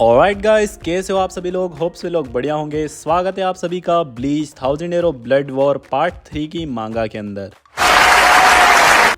Alright guys, कैसे हो आप सभी लोग। होप से लोग बढ़िया होंगे। स्वागत है आप सभी का bleach 1000 year of blood war part 3 की मांगा के अंदर।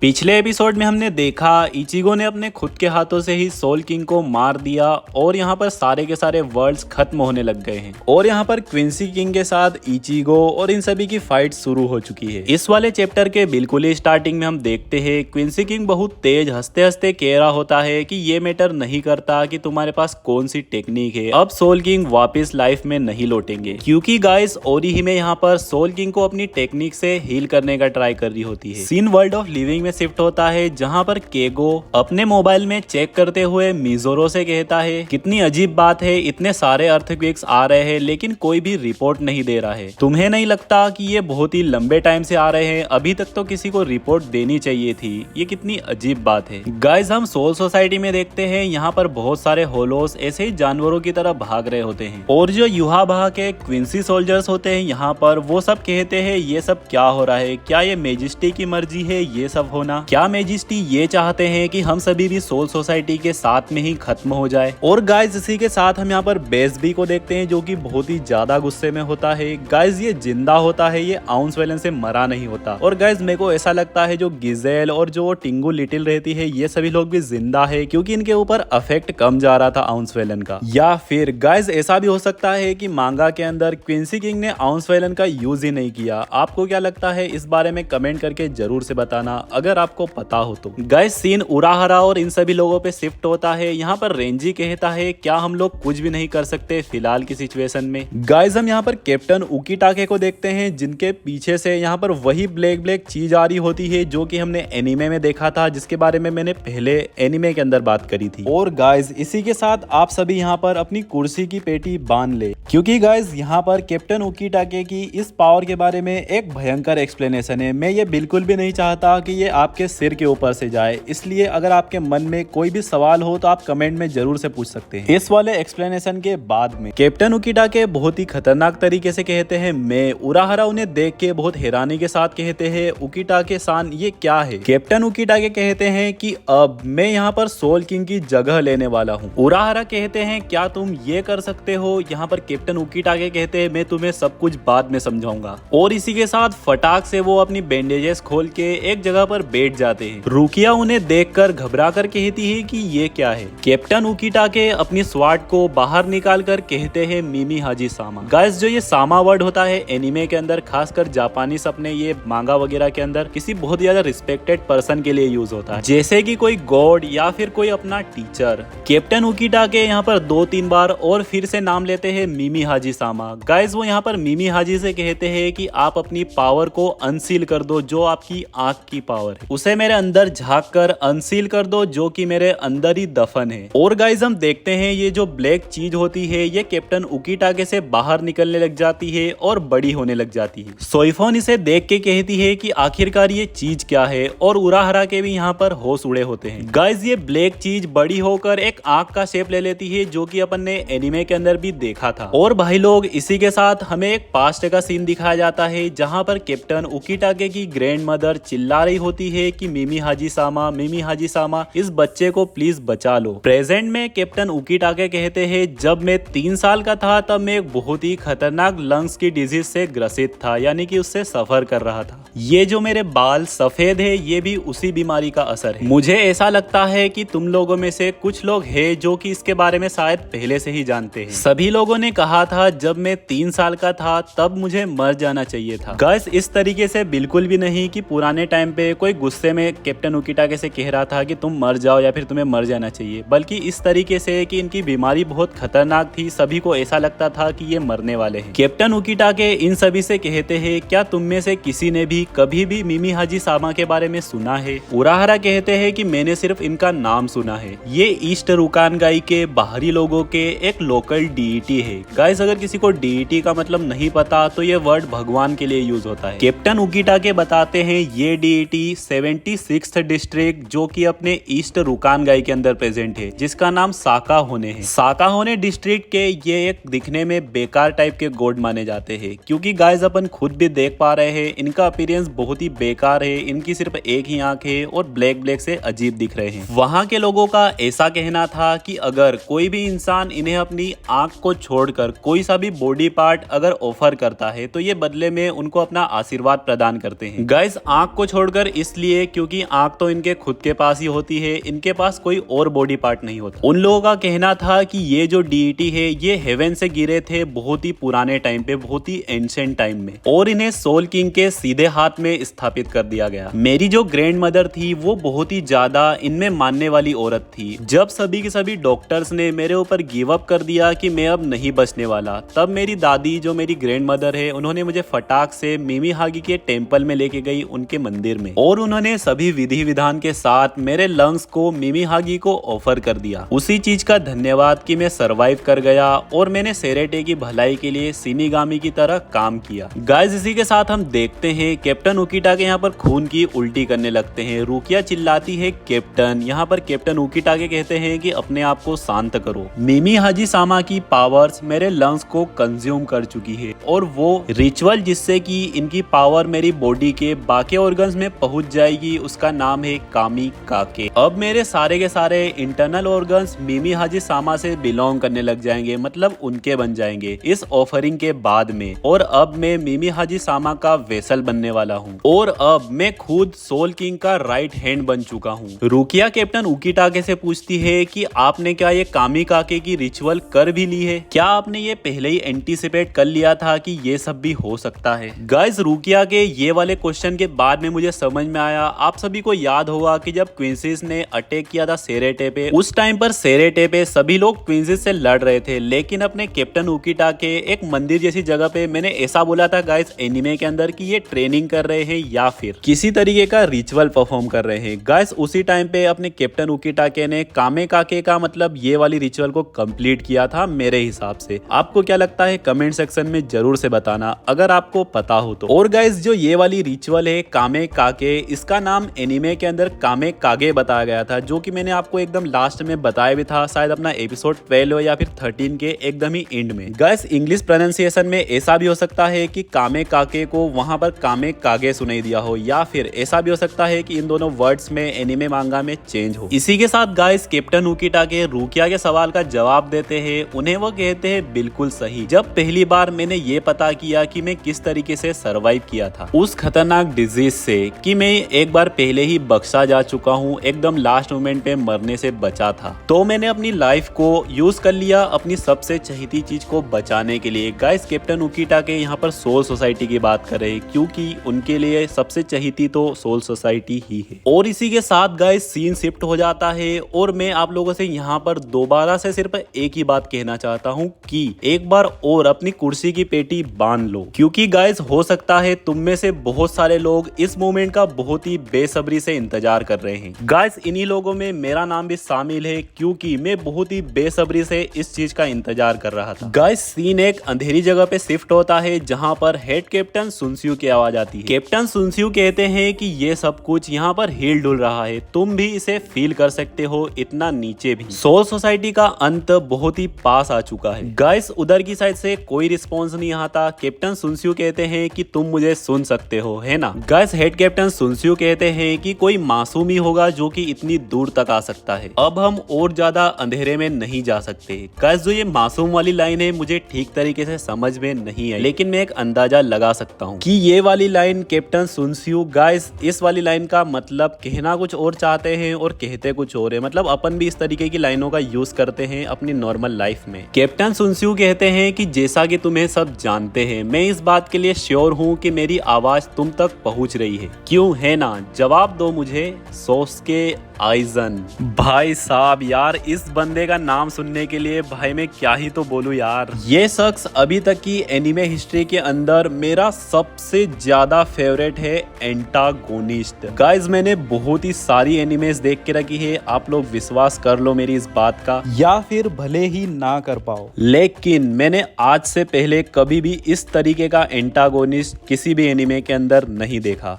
पिछले एपिसोड में हमने देखा इचिगो ने अपने खुद के हाथों से ही सोल किंग को मार दिया और यहाँ पर सारे के सारे वर्ल्ड्स खत्म होने लग गए हैं और यहाँ पर क्विंसी किंग के साथ इचिगो और इन सभी की फाइट शुरू हो चुकी है। इस वाले चैप्टर के बिल्कुल ही स्टार्टिंग में हम देखते हैं क्विंसी किंग बहुत तेज हंसते हंसते कह रहा होता है कि ये मैटर नहीं करता कि तुम्हारे पास कौन सी टेक्निक है, अब सोल किंग वापस लाइफ में नहीं लौटेंगे, क्योंकि गाइस ओरिहिमे यहाँ पर सोल किंग को अपनी टेक्निक से हील करने का ट्राई कर रही होती है। सीन वर्ल्ड ऑफ लिविंग में शिफ्ट होता है जहां पर केगो अपने मोबाइल में चेक करते हुए मिजोरो से कहता है कितनी अजीब बात है, इतने सारे अर्थक्वेक्स आ रहे हैं लेकिन कोई भी रिपोर्ट नहीं दे रहा है। तुम्हें नहीं लगता कि ये बहुत ही लंबे टाइम से आ रहे हैं, अभी तक तो किसी को रिपोर्ट देनी चाहिए थी, ये कितनी अजीब बात है। गाइस हम सोल सोसाइटी में देखते हैं यहाँ पर बहुत सारे होलोस ऐसे ही जानवरों की तरह भाग रहे होते हैं और जो युहाबहा के क्विंसी सोल्जर्स होते हैं यहाँ पर वो सब कहते हैं ये सब क्या हो रहा है, क्या ये मेजेस्टी की मर्जी है ये सब होना, क्या मेजेस्टी ये चाहते हैं कि हम सभी भी सोल सोसाइटी के साथ में ही खत्म हो जाए। और गाइस इसी के साथ हम यहाँ पर बेसबी को देखते हैं जो कि बहुत ही ज्यादा गुस्से में होता है। गाइस ये जिंदा होता है, ये आउंसवेलन से मरा नहीं होता। और गाइस मेरे को ऐसा लगता है जो गिजेल और जो टिंगू लिटिल रहती है ये सभी लोग भी जिंदा है क्योंकि इनके ऊपर अफेक्ट कम जा रहा था आउंसवेलन का। या फिर गाइस ऐसा भी हो सकता है कि मांगा के अंदर क्विंसी किंग ने आउंसवेलन का यूज ही नहीं किया। आपको क्या लगता है इस बारे में कमेंट करके जरूर से बताना अगर आपको पता हो तो। गाइस सीन उराहरा और इन सभी लोगों पे शिफ्ट होता है। यहाँ पर रेंजी कहता है क्या हम लोग कुछ भी नहीं कर सकते फिलहाल की सिचुएशन में। गाइस हम यहाँ पर कैप्टन उकीटाके को देखते हैं जिनके पीछे से यहाँ पर वही ब्लैक ब्लैक चीज आ रही होती है जो कि हमने एनिमे में देखा था, जिसके बारे में मैंने पहले एनिमे के अंदर बात करी थी। और गाइस इसी के साथ आप सभी यहाँ पर अपनी कुर्सी की पेटी बांध ले क्योंकि गाइस यहाँ पर कैप्टन उकीटाके की इस पावर के बारे में एक भयंकर एक्सप्लेनेशन है। मैं ये बिल्कुल भी नहीं चाहता कि ये आपके सिर के ऊपर से जाए, इसलिए अगर आपके मन में कोई भी सवाल हो तो आप कमेंट में जरूर से पूछ सकते हैं। इस वाले एक्सप्लेनेशन के बाद में कैप्टन उकीटाके बहुत ही खतरनाक तरीके से कहते हैं मैं। उराहरा उन्हें देख के बहुत हैरानी के साथ कहते हैं उकीटाके सान ये क्या है। कैप्टन उकीटाके कहते हैं कि अब मैं यहाँ पर सोल किंग की जगह लेने वाला हूँ। उराहरा कहते हैं क्या तुम ये कर सकते हो। यहाँ पर कैप्टन उकीटाके कहते हैं मैं तुम्हें सब कुछ बाद में समझाऊंगा। और इसी के साथ फटाक से वो अपनी बैंडेजेस खोल के एक जगह पर बैठ जाते हैं। रुकिया उन्हें देखकर घबरा कर कहती है कि ये क्या है। कैप्टन उकीटाके अपनी स्वार्ड को बाहर निकाल कर कहते हैं मिमी हाजी सामा। गाइस जो ये सामा वर्ड होता है एनिमे के अंदर खासकर जापानीज अपने ये मांगा वगैरह के अंदर किसी बहुत ज्यादा रिस्पेक्टेड पर्सन के लिए यूज होता है, जैसे कि कोई गॉड या फिर कोई अपना टीचर। कैप्टन उकीटाके यहाँ पर 2-3 बार और फिर से नाम लेते हैं मिमी हाजी सामा। गाइस वो यहाँ पर मिमी हाजी से कहते हैं कि आप अपनी पावर को अनसील कर दो, जो आपकी आंख की पावर है उसे मेरे अंदर झांक कर अनसील कर दो जो कि मेरे अंदर ही दफन है। और गाइस हम देखते हैं ये जो ब्लैक चीज होती है ये कैप्टन उकीटाके से बाहर निकलने लग जाती है और बड़ी होने लग जाती है। सोइफोन इसे देख के कहती है कि आखिरकार ये चीज क्या है और उराहरा के भी यहाँ पर होश उड़े होते हैं। गाइस ये ब्लैक चीज बड़ी होकर एक आंख का शेप ले लेती है जो कि अपन ने एनिमे के अंदर भी देखा था। और भाई लोग इसी के साथ हमें एक पास्ट का सीन दिखाया जाता है जहाँ पर कैप्टन उकीटाके की ग्रैंड मदर चिल्ला रही होती है कि मिमी हाजी सामा इस बच्चे को प्लीज बचा लो। प्रेजेंट में कैप्टन उकीटाके कहते हैं जब मैं 3 साल का था तब मैं एक बहुत ही खतरनाक लंग्स की डिजीज से ग्रसित था, यानी कि उससे सफर कर रहा था। ये जो मेरे बाल सफेद है ये भी उसी बीमारी का असर है। मुझे ऐसा लगता है कि तुम लोगों में से कुछ लोग हैं जो कि इसके बारे में शायद पहले से ही जानते हैं। सभी लोगों ने कहा था जब मैं 3 साल का था तब मुझे मर जाना चाहिए था। गाइस इस तरीके से बिल्कुल भी नहीं कि पुराने टाइम पे कोई गुस्से में कैप्टन उकीटाके से कह रहा था कि तुम मर जाओ या फिर तुम्हें मर जाना चाहिए, बल्कि इस तरीके से कि इनकी बीमारी बहुत खतरनाक थी, सभी को ऐसा लगता था कि ये मरने वाले हैं। कैप्टन उकीटाके इन सभी से कहते हैं क्या तुम में से किसी ने भी कभी भी मिमी हाजी सामा के बारे में सुना है। उराहरा कहते हैं कि मैंने सिर्फ इनका नाम सुना है, ये ईस्ट रुकानगाई के बाहरी लोगों के एक लोकल डीईटी है। गाइस अगर किसी को डीईटी का मतलब नहीं पता तो ये वर्ड भगवान के लिए यूज होता है। कैप्टन उकीटाके बताते हैं ये डीईटी 76th डिस्ट्रिक्ट जो कि अपने ईस्ट रुकानगाई के अंदर प्रेजेंट है, जिसका नाम साकाहोने है। साकाहोने डिस्ट्रिक्ट के ये एक दिखने में बेकार टाइप के गॉड माने जाते हैं, क्योंकि गाइस अपन खुद भी देख पा रहे हैं इनका अपीयरेंस बहुत ही बेकार है। इनकी सिर्फ एक ही आंख है और ब्लैक ब्लैक से अजीब दिख रहे हैं। वहां के लोगों का ऐसा कहना था कि अगर कोई भी इंसान इन्हें अपनी आंख को छोड़कर कोई सा भी बॉडी पार्ट अगर ऑफर करता है तो ये बदले में उनको अपना आशीर्वाद प्रदान करते हैं। गाइस आंख को छोड़कर इसलिए क्योंकि आंख तो इनके खुद के पास ही होती है, इनके पास कोई और बॉडी पार्ट नहीं होता। उन लोगों का कहना था कि ये जो डीईटी है ये हेवन से गिरे थे बहुत ही पुराने टाइम पे, बहुत ही एंशिएंट टाइम में, और इन्हें सोल किंग के सीधे हाथ में स्थापित कर दिया गया। मेरी जो ग्रैंड मदर थी वो बहुत ही ज्यादा इनमें मानने वाली औरत थी। जब सभी के सभी डॉक्टर्स ने मेरे ऊपर गिव अप कर दिया कि मैं अब नहीं बचने वाला, तब मेरी दादी जो मेरी ग्रैंड मदर है उन्होंने मुझे फटाक से मिमी हागी के टेम्पल में लेके गई, उनके मंदिर में, और उन्होंने सभी विधि विधान के साथ मेरे लंग्स को मिमी हागी को ऑफर कर दिया। उसी चीज का धन्यवाद कि मैं सरवाइव कर गया और मैंने सेरेटे की भलाई के लिए शिनिगामी की तरह काम किया। गाइस इसी के साथ हम देखते हैं कैप्टन उकीटा के यहाँ पर खून की उल्टी करने लगते हैं। रुकिया चिल्लाती है कैप्टन। यहाँ पर कैप्टन उकीटा के कहते हैं कि अपने आप को शांत करो। मिमी हाजी सामा की पावर्स मेरे लंग्स को कंज्यूम कर चुकी है और वो रिचुअल जिससे कि इनकी पावर मेरी बॉडी के बाकी ऑर्गन्स में पहुंच जाएगी उसका नाम है कामी काके। अब मेरे सारे के सारे इंटरनल ऑर्गन्स मिमी हाजी सामा से बिलोंग करने लग जाएंगे, मतलब उनके बन जाएंगे इस ऑफरिंग के बाद में। और अब मैं मिमी हाजी सामा का वेसल बनने वाला हूँ और अब मैं खुद सोल किंग का राइट हैंड बन चुका हूँ। रुकिया कैप्टन उकीटाके से पूछती है कि आपने क्या ये कामी काके की रिचुअल कर भी ली है? क्या आपने ये पहले ही एंटीसिपेट कर लिया था कि ये सब भी हो सकता है? गाइस रुकिया के ये वाले क्वेश्चन के बाद में मुझे समझ में आया, आप सभी को याद होगा कि जब क्वींसीस ने अटैक किया था सेरेटे पे, उस टाइम पर सेरेटे पे सभी लोग क्वींसीस से लड़ रहे थे, लेकिन अपने कैप्टन उकीटाके एक मंदिर जैसी जगह पे, मैंने ऐसा बोला था गाइस एनिमे के अंदर कि ये ट्रेनिंग कर रहे हैं या फिर किसी तरीके का रिचुअल परफॉर्म कर रहे हैं। गाइस उसी टाइम पे अपने कैप्टन उकीटाके ने कामे काके का मतलब ये वाली रिचुअल को कंप्लीट किया था मेरे हिसाब से। आपको क्या लगता है कमेंट सेक्शन में जरूर से बताना अगर आपको पता हो तो। और गाइस जो ये वाली रिचुअल है कामे काके, इसका नाम एनिमे के अंदर कामे कागे बताया गया था, जो कि मैंने आपको एकदम लास्ट में बताया भी था, शायद अपना एपिसोड 12 या फिर 13 के एकदम ही एंड में। गाइस इंग्लिश प्रोनाउंसिएशन में ऐसा भी हो सकता है कि कामे काके को वहां पर कामे कागे सुनाई दिया हो, या फिर ऐसा भी हो सकता है कि इन दोनों वर्ड्स में एनिमे मांगा में चेंज हो। इसी के साथ गाइस कैप्टन उकीटाके रुकिया के सवाल का जवाब देते हैं। उन्हें वो कहते हैं बिल्कुल सही, जब पहली बार मैंने ये पता किया कि मैं किस तरीके से सरवाइव किया था उस खतरनाक डिजीज से, कि मैं एक बार पहले ही बख्शा जा चुका हूँ, एकदम लास्ट मोमेंट पे मरने से बचा था, तो मैंने अपनी लाइफ को यूज कर लिया अपनी सबसे चहीती चीज को बचाने के लिए। गाइस कैप्टन उकीटाके यहाँ पर सोल सोसाइटी की बात कर रहे हैं, क्योंकि उनके लिए सबसे चहीती तो सोल सोसाइटी ही है। और इसी के साथ गाइस सीन शिफ्ट हो जाता है और मैं आप लोगों से यहाँ पर दोबारा से सिर्फ एक ही बात कहना चाहता हूँ कि एक बार और अपनी कुर्सी की पेटी बांध लो, क्योंकि गाइस हो सकता है तुम में से बहुत सारे लोग इस मोमेंट का बहुत ही बेसब्री से इंतजार कर रहे हैं। गाइस इन्हीं लोगों में मेरा नाम भी शामिल है, क्योंकि मैं बहुत ही बेसब्री से इस चीज का इंतजार कर रहा था। गाइस सीन एक अंधेरी जगह पे शिफ्ट होता है जहाँ पर हेड कैप्टन सुनसियू की आवाज आती है। कैप्टन सुनसियू कहते हैं कि ये सब कुछ यहाँ पर हिल डुल रहा है, तुम भी इसे फील कर सकते हो, इतना नीचे भी। सोल सोसाइटी का अंत बहुत ही पास आ चुका है। गाइस उधर की साइड से कोई रिस्पॉन्स नहीं आता। कैप्टन सुनसियू कहते हैं कि तुम मुझे सुन सकते हो, है ना? गाइस हेड कैप्टन सुनसियू कहते हैं कि कोई मासूम ही होगा जो कि इतनी दूर तक आ सकता है, अब हम और ज्यादा अंधेरे में नहीं जा सकते। गाइस जो ये मासूम वाली लाइन है मुझे ठीक तरीके से समझ में नहीं आई, लेकिन मैं एक अंदाजा लगा सकता हूँ कि ये वाली लाइन कैप्टन सुनसियू, गाइस इस वाली लाइन का मतलब कहना कुछ और चाहते हैं और कहते कुछ और है। मतलब अपन भी इस तरीके की लाइनों का यूज करते हैं अपनी नॉर्मल लाइफ में। कैप्टन सुनसियू कहते हैं कि जैसा कि तुम्हें सब जानते हैं, मैं इस बात के लिए श्योर हूँ कि मेरी आवाज तुम तक पहुँच रही है, क्यों है ना? जवाब दो मुझे सोस्के आइजन। भाई साहब यार इस बंदे का नाम सुनने के लिए भाई मैं क्या ही तो बोलूं यार। ये शख्स अभी तक की एनिमे हिस्ट्री के अंदर मेरा सबसे ज्यादा फेवरेट है एंटागोनिस्ट। गाइज मैंने बहुत ही सारी एनिमेज देख के रखी है, आप लोग विश्वास कर लो मेरी इस बात का, या फिर भले ही ना कर पाओ, लेकिन मैंने आज से पहले कभी भी इस तरीके का एंटागोनिस्ट किसी भी एनिमे के अंदर नहीं देखा।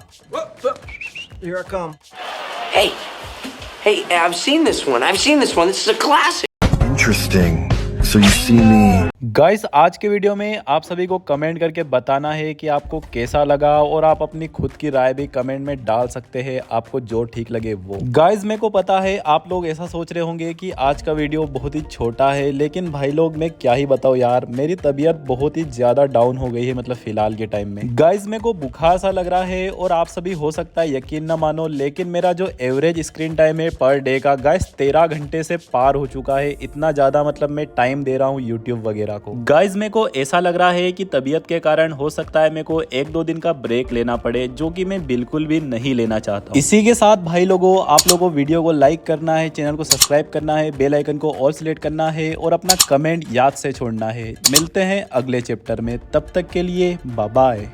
Here I come. Hey, I've seen this one. This is a classic. Interesting. So you see me. Guys आज के वीडियो में आप सभी को कमेंट करके बताना है कि आपको कैसा लगा और आप अपनी खुद की राय भी कमेंट में डाल सकते हैं, आपको जो ठीक लगे वो। गाइस मेरे को पता है आप लोग ऐसा सोच रहे होंगे कि आज का वीडियो बहुत ही छोटा है, लेकिन भाई लोग मैं क्या ही बताऊं यार, मेरी तबीयत बहुत ही ज्यादा डाउन हो गई है, मतलब फिलहाल के टाइम में। गाइस मेरे को बुखार सा लग रहा है और आप सभी हो सकता है यकीन ना मानो, लेकिन मेरा जो एवरेज स्क्रीन टाइम है पर डे का गाइस 13 घंटे से पार हो चुका है। इतना ज्यादा मतलब मैं टाइम दे रहा हूँ यूट्यूब वगैरह को। गाइस मेरे को ऐसा लग रहा है कि तबीयत के कारण हो सकता है मेरे को 1-2 दिन का ब्रेक लेना पड़े, जो कि मैं बिल्कुल भी नहीं लेना चाहता हूं। इसी के साथ भाई लोगों, आप लोगों को वीडियो को लाइक करना है, चैनल को सब्सक्राइब करना है, बेल आइकन को ऑल सिलेक्ट करना है और अपना कमेंट याद से छोड़ना है। मिलते हैं अगले चैप्टर में, तब तक के लिए बाय बाय।